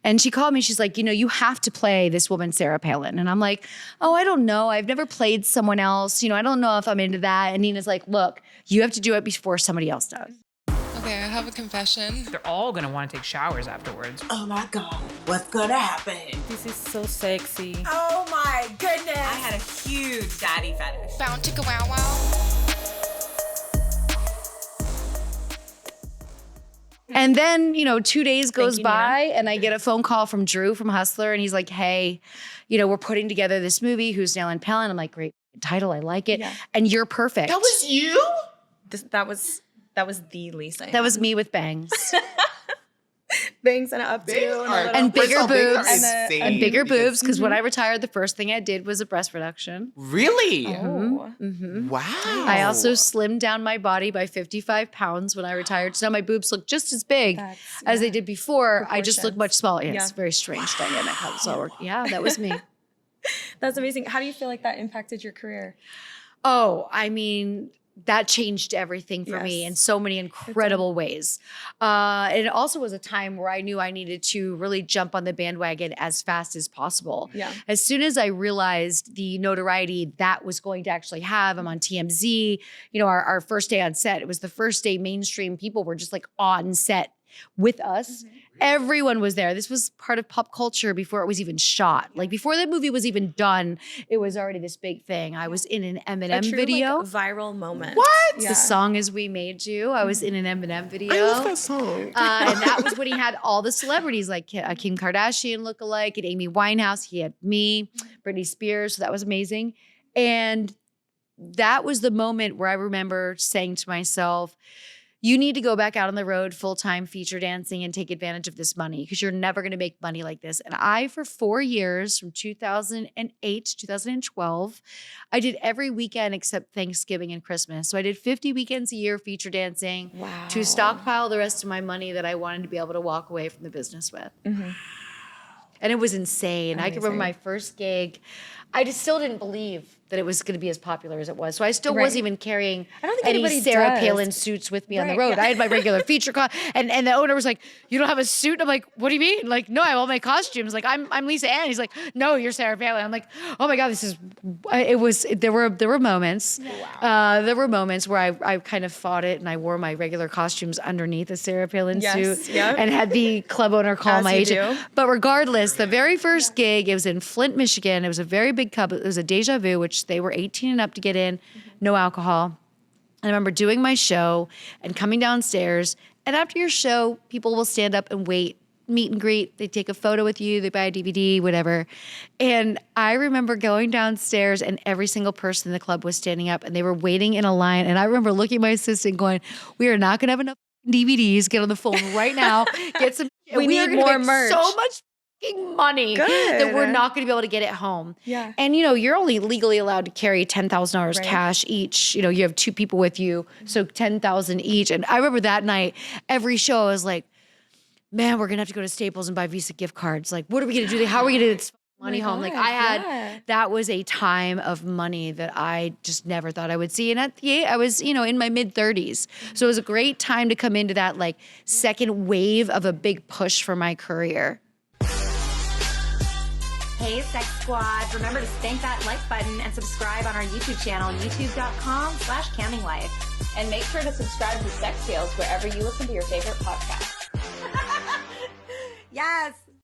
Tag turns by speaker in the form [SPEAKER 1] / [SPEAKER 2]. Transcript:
[SPEAKER 1] And she called me. She's like, you have to play this woman, Sarah Palin. And I'm like, oh, I don't know. I've never played someone else. I don't know if I'm into that. And Nina's like, look, you have to do it before somebody else does.
[SPEAKER 2] Okay, I have a confession.
[SPEAKER 3] They're all gonna want to take showers afterwards.
[SPEAKER 4] Oh my God, what's gonna happen?
[SPEAKER 5] This is so sexy.
[SPEAKER 4] Oh my goodness. I had a huge daddy fetish.
[SPEAKER 2] Bound chicka wow wow.
[SPEAKER 1] And then, 2 days goes by and I get a phone call from Drew from Hustler and he's like, hey, we're putting together this movie, Who's Nailing Palin? I'm like, great title, I like it. Yeah. And you're perfect.
[SPEAKER 4] That was you?
[SPEAKER 5] That was the Lisa.
[SPEAKER 1] That was me with bangs.
[SPEAKER 5] Bangs and an updo.
[SPEAKER 1] And bigger boobs.
[SPEAKER 4] And
[SPEAKER 1] bigger boobs, because when I retired, the first thing I did was a breast reduction.
[SPEAKER 4] Really?
[SPEAKER 5] Oh.
[SPEAKER 1] Mm-hmm.
[SPEAKER 4] Wow.
[SPEAKER 1] I also slimmed down my body by 55 pounds when I retired. So now my boobs look just as big as they did before. I just look much smaller. Yeah, it's a very strange dynamic how this all worked. Yeah, that was me.
[SPEAKER 5] That's amazing. How do you feel like that impacted your career?
[SPEAKER 1] Oh, I mean, that changed everything for me in so many incredible ways. It also was a time where I knew I needed to really jump on the bandwagon as fast as possible.
[SPEAKER 5] Yeah.
[SPEAKER 1] As soon as I realized the notoriety that was going to actually have, I'm on TMZ, our first day on set, it was the first day mainstream people were just like on set with us. Mm-hmm. Everyone was there. This was part of pop culture before it was even shot. Like before that movie was even done, it was already this big thing. I was in an Eminem video.
[SPEAKER 5] Like, viral moment.
[SPEAKER 1] What? Yeah. The song Is We Made You. I was in an Eminem video.
[SPEAKER 4] I love that song.
[SPEAKER 1] And that was when he had all the celebrities like Kim Kardashian lookalike and Amy Winehouse. He had me, Britney Spears. So that was amazing. And that was the moment where I remember saying to myself, you need to go back out on the road full-time feature dancing and take advantage of this money because you're never going to make money like this. And I, for 4 years, from 2008 to 2012, I did every weekend except Thanksgiving and Christmas. So I did 50 weekends a year feature dancing to stockpile the rest of my money that I wanted to be able to walk away from the business with. Mm-hmm. And it was insane. I can remember my first gig. I just still didn't believe that it was going to be as popular as it was. So I still wasn't even carrying any Sarah Palin suits with me on the road. I had my regular feature and the owner was like, you don't have a suit? I'm like, what do you mean? Like, no, I have all my costumes. Like, I'm Lisa Ann. He's like, no, you're Sarah Palin. I'm like, oh my God, there were moments. Wow. There were moments where I kind of fought it and I wore my regular costumes underneath a Sarah Palin suit and had the club owner call my agent. But regardless, the very first gig, it was in Flint, Michigan. It was a very big club. It was a Deja Vu, which they were 18 and up to get in, no alcohol. And I remember doing my show and coming downstairs. And after your show, people will stand up and wait, meet and greet. They take a photo with you. They buy a DVD, whatever. And I remember going downstairs and every single person in the club was standing up and they were waiting in a line. And I remember looking at my assistant going, we are not going to have enough DVDs. Get on the phone right now. Get some.
[SPEAKER 5] We need more merch.
[SPEAKER 1] So much money that we're not going to be able to get it home. Yeah. And you're only legally allowed to carry $10,000 cash each. You have 2 people with you, so $10,000 each. And I remember that night, every show I was like, man, we're going to have to go to Staples and buy Visa gift cards. Like, what are we going to do? How are we going to get this money home? Like that was a time of money that I just never thought I would see. And at the age, I was, in my mid 30s. So it was a great time to come into that like second wave of a big push for my career.
[SPEAKER 6] Hey, Sex Squad. Remember to spank that like button and subscribe on our YouTube channel, youtube.com/camminglife.
[SPEAKER 7] And make sure to subscribe to Sex Tales wherever you listen to your favorite podcast.
[SPEAKER 6] Yes.